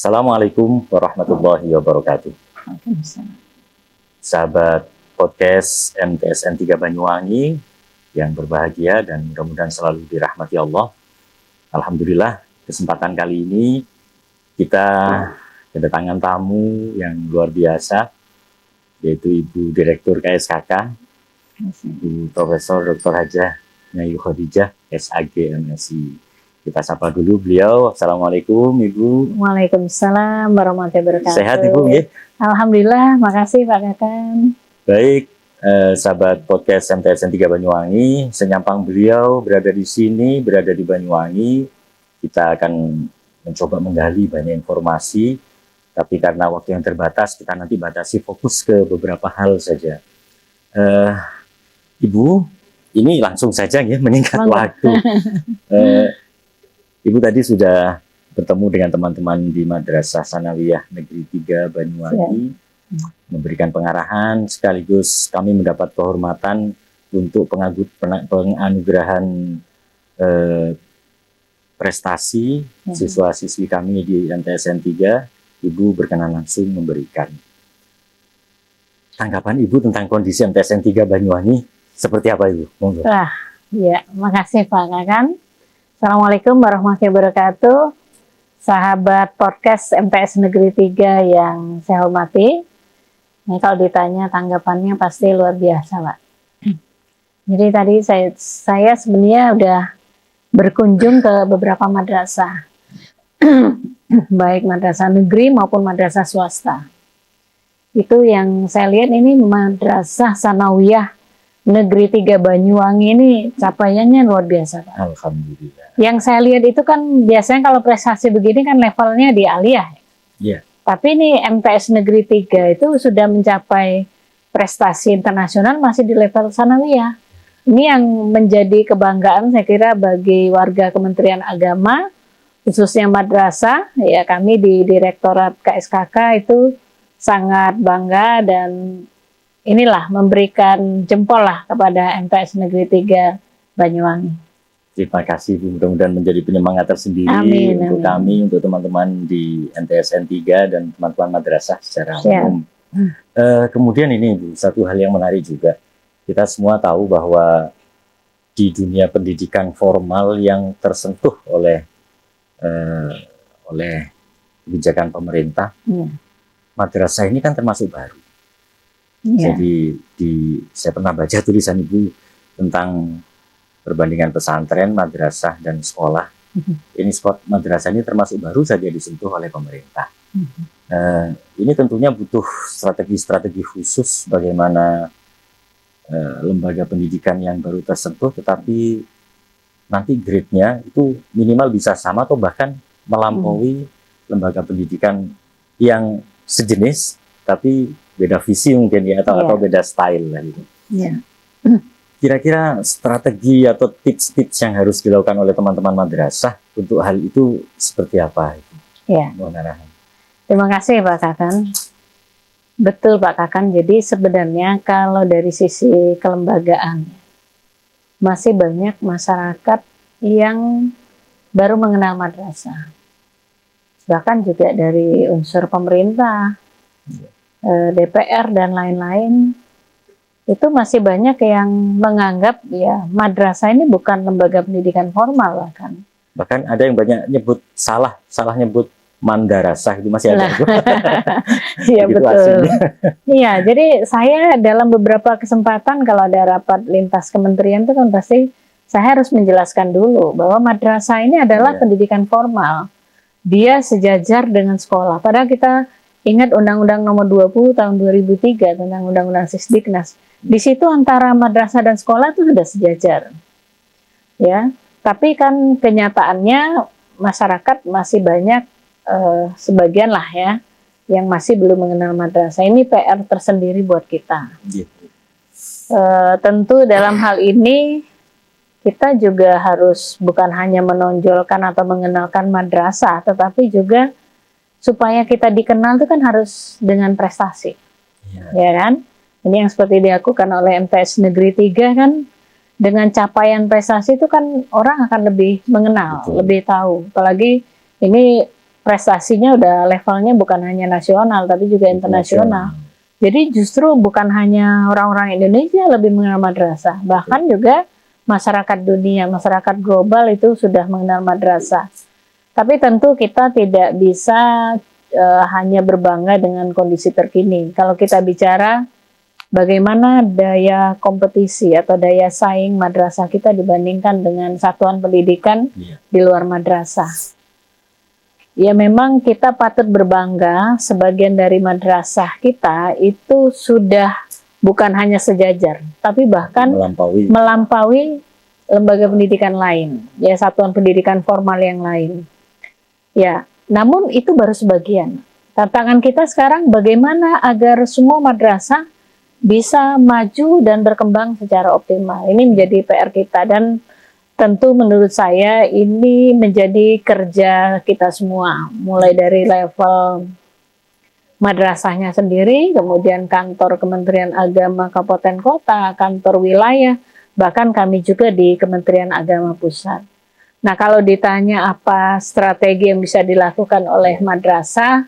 Assalamualaikum warahmatullahi wabarakatuh. Waalaikumsalam. Sahabat podcast MTSN 3 Banyuwangi yang berbahagia dan mudah-mudahan selalu dirahmati Allah. Alhamdulillah, kesempatan kali ini kita kedatangan tamu yang luar biasa, yaitu Ibu Direktur KSKK, Ibu Profesor Dr. Hajah Nyai Khadijah, SAG MSI. Kita sapa dulu beliau. Assalamualaikum Ibu. Waalaikumsalam warahmatullahi wabarakatuh. Sehat Ibu ya? Alhamdulillah, makasih Pak Kakan. Baik, sahabat podcast MTSN 3 Banyuwangi, senyampang beliau berada di sini, berada di Banyuwangi, kita akan mencoba menggali banyak informasi, tapi karena waktu yang terbatas, kita nanti batasi fokus ke beberapa hal saja. Ibu, ini langsung saja ya, menyingkat waktu. Ibu tadi sudah bertemu dengan teman-teman di Madrasah Sanawiyah Negeri 3 Banyuwangi, memberikan pengarahan, sekaligus kami mendapat kehormatan untuk penganugerahan prestasi siswa-siswi kami di MTSN 3. Ibu berkenan langsung memberikan tanggapan Ibu tentang kondisi MTSN 3 Banyuwangi seperti apa Ibu? Monggo. Wah, ya, makasih Pak Kakan. Assalamualaikum warahmatullahi wabarakatuh. Sahabat podcast MTS Negeri 3 yang saya hormati. Ini kalau ditanya tanggapannya pasti luar biasa, Pak. Jadi tadi saya sebenarnya udah berkunjung ke beberapa madrasah. Baik madrasah negeri maupun madrasah swasta. Itu yang saya lihat ini Madrasah Sanawiyah Negeri 3 Banyuwangi ini capaiannya luar biasa, Pak. Alhamdulillah. Yang saya lihat itu kan biasanya kalau prestasi begini kan levelnya di aliyah. Iya. Tapi ini MTS Negeri 3 itu sudah mencapai prestasi internasional masih di level sanawiyah. Ini yang menjadi kebanggaan saya kira bagi warga Kementerian Agama, khususnya madrasah. Ya, kami di Direktorat KSKK itu sangat bangga dan inilah memberikan jempol lah kepada MTS Negeri 3 Banyuwangi. Terima kasih Bu, mudah-mudahan menjadi penyemangat tersendiri untuk kami, untuk teman-teman di MTSN 3 dan teman-teman madrasah secara umum. Kemudian ini Bu, satu hal yang menarik juga. Kita semua tahu bahwa di dunia pendidikan formal yang tersentuh oleh kebijakan pemerintah, madrasah ini kan termasuk baru. Jadi saya pernah baca tulisan Ibu tentang perbandingan pesantren, madrasah, dan sekolah. Ini madrasah ini termasuk baru saja disentuh oleh pemerintah. Ini tentunya butuh strategi-strategi khusus bagaimana lembaga pendidikan yang baru tersentuh, tetapi nanti grade-nya itu minimal bisa sama atau bahkan melampaui lembaga pendidikan yang sejenis, tapi beda visi mungkin ya, atau beda style lah gitu. Kira-kira strategi atau tips-tips yang harus dilakukan oleh teman-teman madrasah untuk hal itu seperti apa? Ya. Terima kasih Pak Kakan. Betul Pak Kakan, jadi sebenarnya kalau dari sisi kelembagaan masih banyak masyarakat yang baru mengenal madrasah. Bahkan juga dari unsur pemerintah, DPR dan lain-lain, itu masih banyak yang menganggap ya madrasah ini bukan lembaga pendidikan formal bahkan ada yang banyak nyebut salah nyebut mandarasah, itu masih ada. Iya betul. Iya, jadi saya dalam beberapa kesempatan kalau ada rapat lintas kementerian itu kan pasti saya harus menjelaskan dulu bahwa madrasah ini adalah pendidikan formal. Dia sejajar dengan sekolah. Padahal kita ingat Undang-Undang Nomor 20 Tahun 2003 tentang Undang-Undang Sisdiknas. Di situ antara madrasah dan sekolah itu sudah sejajar, ya. Tapi kan kenyataannya masyarakat masih banyak, sebagian lah ya, yang masih belum mengenal madrasah. Ini PR tersendiri buat kita. Tentu dalam hal ini kita juga harus bukan hanya menonjolkan atau mengenalkan madrasah, tetapi juga supaya kita dikenal itu kan harus dengan prestasi, ya kan? Ini yang seperti dilakukan oleh MTS Negeri 3 kan, dengan capaian prestasi itu kan orang akan lebih mengenal, lebih tahu. Apalagi ini prestasinya udah levelnya bukan hanya nasional tapi juga internasional. Jadi justru bukan hanya orang-orang Indonesia lebih mengenal madrasah, bahkan juga masyarakat dunia, masyarakat global itu sudah mengenal madrasah. Tapi tentu kita tidak bisa hanya berbangga dengan kondisi terkini. Kalau kita bicara bagaimana daya kompetisi atau daya saing madrasah kita dibandingkan dengan satuan pendidikan di luar madrasah. Ya memang kita patut berbangga sebagian dari madrasah kita itu sudah bukan hanya sejajar, tapi bahkan melampaui lembaga pendidikan lain, ya satuan pendidikan formal yang lain. Ya, namun itu baru sebagian. Tantangan kita sekarang bagaimana agar semua madrasah bisa maju dan berkembang secara optimal. Ini menjadi PR kita dan tentu menurut saya ini menjadi kerja kita semua, mulai dari level madrasahnya sendiri, kemudian kantor Kementerian Agama Kabupaten Kota, kantor wilayah, bahkan kami juga di Kementerian Agama Pusat. Nah, kalau ditanya apa strategi yang bisa dilakukan oleh madrasah,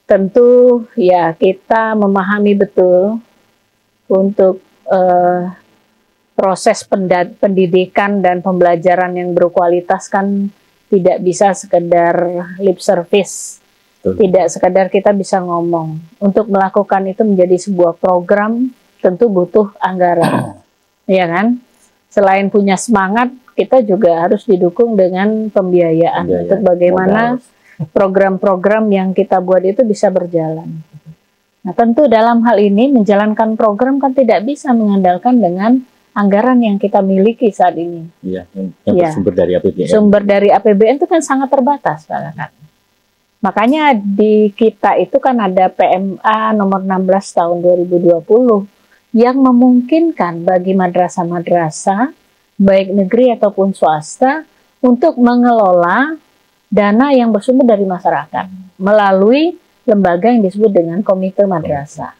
tentu ya kita memahami betul untuk proses pendidikan dan pembelajaran yang berkualitas kan tidak bisa sekedar lip service, tidak sekedar kita bisa ngomong. Untuk melakukan itu menjadi sebuah program tentu butuh anggaran, ya kan? Selain punya semangat, kita juga harus didukung dengan pembiayaan untuk bagaimana program-program yang kita buat itu bisa berjalan. Nah, tentu dalam hal ini menjalankan program kan tidak bisa mengandalkan dengan anggaran yang kita miliki saat ini. Iya, yang bersumber dari APBN. Sumber dari APBN itu kan sangat terbatas, kan. Makanya di kita itu kan ada PMA nomor 16 tahun 2020 yang memungkinkan bagi madrasah-madrasah baik negeri ataupun swasta untuk mengelola dana yang bersumber dari masyarakat melalui lembaga yang disebut dengan Komite Madrasah.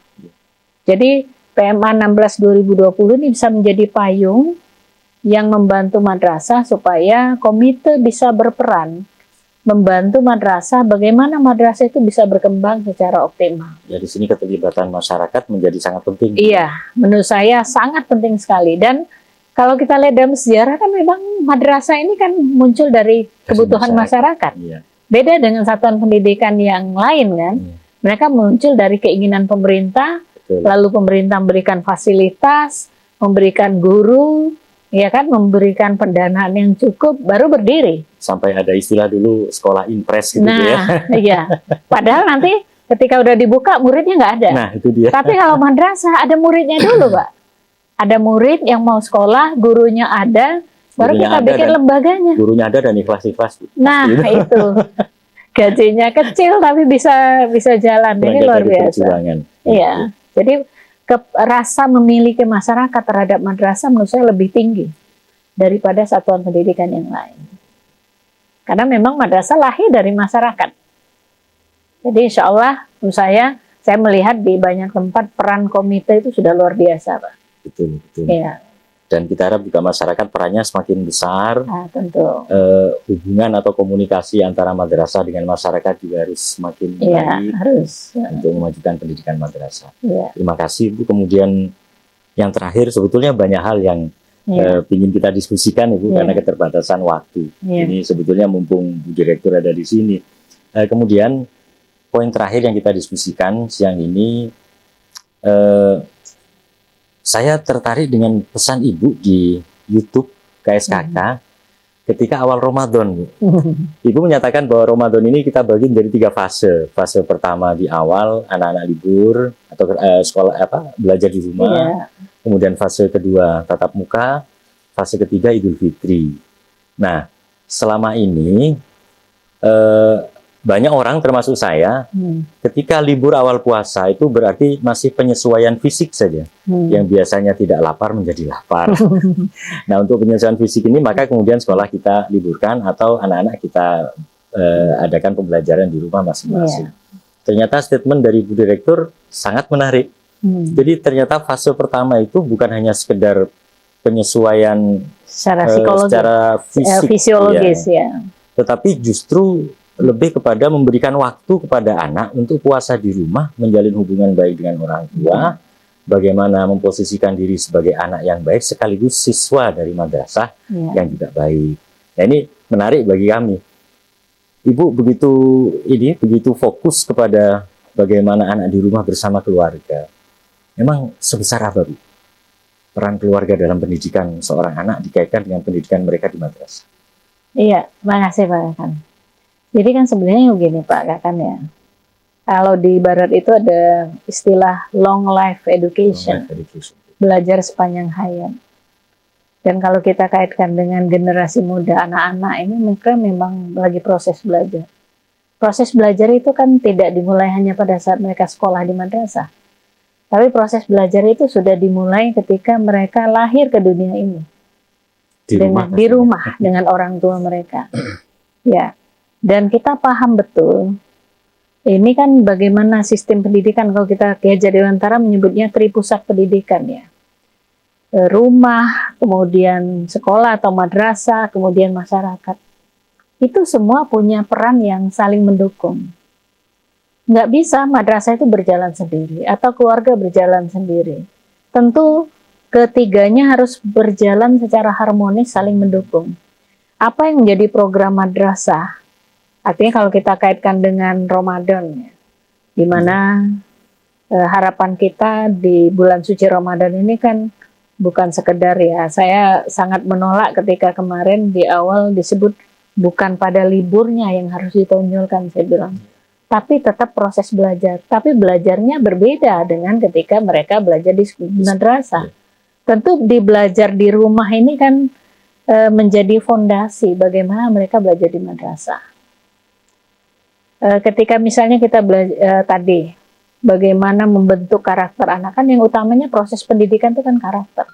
Jadi PMA 16 2020 ini bisa menjadi payung yang membantu madrasah supaya komite bisa berperan membantu madrasah bagaimana madrasah itu bisa berkembang secara optimal. Ya, di sini keterlibatan masyarakat menjadi sangat penting. Iya, menurut saya sangat penting sekali. Dan kalau kita lihat dalam sejarah kan memang madrasah ini kan muncul dari kebutuhan masyarakat. Iya. Beda dengan satuan pendidikan yang lain kan. Iya. Mereka muncul dari keinginan pemerintah. Betul. Lalu pemerintah memberikan fasilitas, memberikan guru, ya kan, memberikan pendanaan yang cukup, baru berdiri. Sampai ada istilah dulu sekolah impres gitu ya. Iya. Padahal nanti ketika udah dibuka muridnya nggak ada. Nah, itu dia. Tapi kalau madrasah ada muridnya dulu, Pak. Ada murid yang mau sekolah, gurunya ada, baru kita bikin lembaganya. Gurunya ada dan ikhlas-ikhlas. Nah, itu. Gajinya kecil tapi bisa jalan. Ini luar biasa. Iya. Jadi rasa memiliki masyarakat terhadap madrasah menurut saya lebih tinggi daripada satuan pendidikan yang lain. Karena memang madrasah lahir dari masyarakat. Jadi insya Allah menurut saya melihat di banyak tempat peran komite itu sudah luar biasa, Pak. Betul. Iya. Dan kita harap juga masyarakat perannya semakin besar. Tentu. Hubungan atau komunikasi antara madrasah dengan masyarakat juga harus semakin baik untuk memajukan pendidikan madrasah. Iya. Terima kasih, Bu. Kemudian yang terakhir sebetulnya banyak hal yang ingin kita diskusikan, Ibu, karena keterbatasan waktu. Ini sebetulnya mumpung Bu Direktur ada di sini. Kemudian poin terakhir yang kita diskusikan siang ini, saya tertarik dengan pesan Ibu di YouTube KSKK ketika awal Ramadan, Bu. Ibu menyatakan bahwa Ramadan ini kita bagi menjadi 3 fase. Fase pertama di awal anak-anak libur atau sekolah belajar di rumah. Kemudian fase kedua tatap muka, fase ketiga Idul Fitri. Nah, selama ini banyak orang termasuk saya, ketika libur awal puasa itu berarti masih penyesuaian fisik saja. Yang biasanya tidak lapar menjadi lapar. Nah, untuk penyesuaian fisik ini maka kemudian sekolah kita liburkan atau anak-anak kita adakan pembelajaran di rumah masing-masing. Ternyata statement dari Bu Direktur sangat menarik. Jadi ternyata fase pertama itu bukan hanya sekedar penyesuaian secara psikologis, secara fisik, fisiologis ya. Tetapi justru lebih kepada memberikan waktu kepada anak untuk puasa di rumah, menjalin hubungan baik dengan orang tua, bagaimana memposisikan diri sebagai anak yang baik sekaligus siswa dari madrasah yang juga baik. Nah, ini menarik bagi kami. Ibu begitu fokus kepada bagaimana anak di rumah bersama keluarga. Memang sebesar apa, Bu, peran keluarga dalam pendidikan seorang anak dikaitkan dengan pendidikan mereka di madrasah? Iya, makasih Pak Kakan. Jadi kan sebenarnya begini Pak Kakan ya. Kalau di Barat itu ada istilah long life education, belajar sepanjang hayat. Dan kalau kita kaitkan dengan generasi muda, anak-anak ini mereka memang lagi proses belajar. Proses belajar itu kan tidak dimulai hanya pada saat mereka sekolah di madrasah. Tapi proses belajar itu sudah dimulai ketika mereka lahir ke dunia ini. Di rumah dengan orang tua mereka. Ya. Dan kita paham betul, ini kan bagaimana sistem pendidikan, kalau kita Ki Hajar Dewantara menyebutnya tripusat pendidikan ya. Rumah, kemudian sekolah atau madrasah, kemudian masyarakat. Itu semua punya peran yang saling mendukung. Nggak bisa madrasah itu berjalan sendiri, atau keluarga berjalan sendiri. Tentu ketiganya harus berjalan secara harmonis, saling mendukung. Apa yang menjadi program madrasah? Artinya kalau kita kaitkan dengan Ramadan, ya, di mana harapan kita di bulan suci Ramadan ini kan bukan sekedar ya, saya sangat menolak ketika kemarin di awal disebut bukan pada liburnya yang harus ditonjolkan, saya bilang. Tapi tetap proses belajar. Tapi belajarnya berbeda dengan ketika mereka belajar di madrasah. Tentu di belajar di rumah ini kan menjadi fondasi bagaimana mereka belajar di madrasah. Ketika misalnya kita belajar tadi bagaimana membentuk karakter anak, kan yang utamanya proses pendidikan itu kan karakter.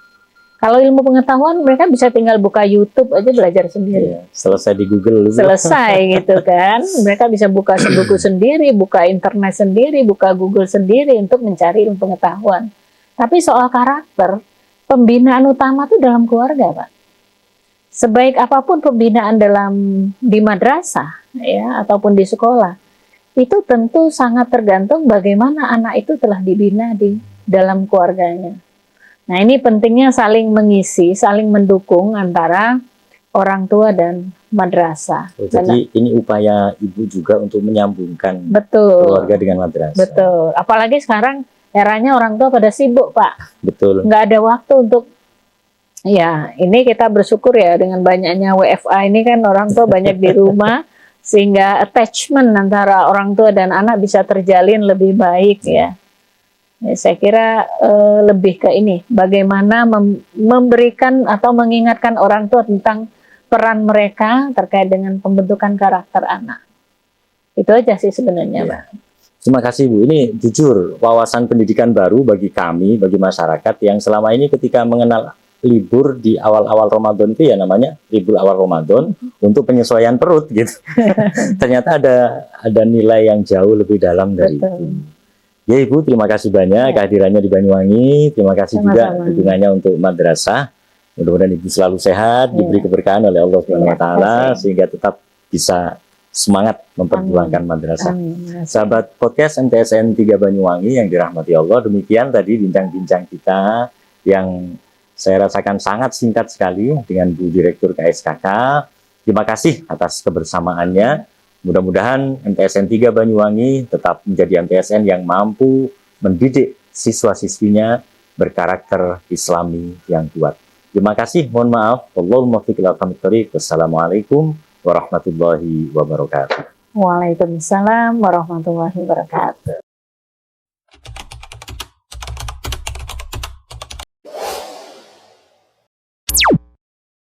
Kalau ilmu pengetahuan mereka bisa tinggal buka YouTube aja belajar sendiri. Selesai di Google. Selesai gitu kan. Mereka bisa buka buku sendiri, buka internet sendiri, buka Google sendiri untuk mencari ilmu pengetahuan. Tapi soal karakter, pembinaan utama itu dalam keluarga, Pak. Sebaik apapun pembinaan di madrasah ya ataupun di sekolah, itu tentu sangat tergantung bagaimana anak itu telah dibina di dalam keluarganya. Nah, ini pentingnya saling mengisi, saling mendukung antara orang tua dan madrasah. Jadi ini upaya ibu juga untuk menyambungkan keluarga dengan madrasah. Betul. Apalagi sekarang eranya orang tua pada sibuk, Pak. Betul. Nggak ada waktu untuk, ya ini kita bersyukur ya dengan banyaknya WFA ini kan orang tua banyak di rumah sehingga attachment antara orang tua dan anak bisa terjalin lebih baik ya. Saya kira lebih ke ini, bagaimana memberikan atau mengingatkan orang tua tentang peran mereka terkait dengan pembentukan karakter anak. Itu aja sih sebenarnya, Pak. Terima kasih, Bu. Ini jujur wawasan pendidikan baru bagi kami, bagi masyarakat yang selama ini ketika mengenal libur di awal-awal Ramadan itu ya namanya libur awal Ramadan untuk penyesuaian perut gitu. Ternyata ada nilai yang jauh lebih dalam dari itu. Ya Ibu, terima kasih banyak kehadirannya di Banyuwangi. Terima kasih juga dukungannya untuk madrasah. Mudah-mudahan Ibu selalu sehat, diberi keberkahan oleh Allah SWT sehingga tetap bisa semangat memperjuangkan madrasah. Sahabat podcast MTSN 3 Banyuwangi yang dirahmati Allah, demikian tadi bincang-bincang kita yang saya rasakan sangat singkat sekali dengan Bu Direktur KSKK. Terima kasih atas kebersamaannya. Mudah-mudahan MTSN 3 Banyuwangi tetap menjadi MTSN yang mampu mendidik siswa-siswinya berkarakter Islami yang kuat. Terima kasih, mohon maaf. Allahumma fiqh al-qamit. Wassalamualaikum warahmatullahi wabarakatuh. Waalaikumsalam warahmatullahi wabarakatuh.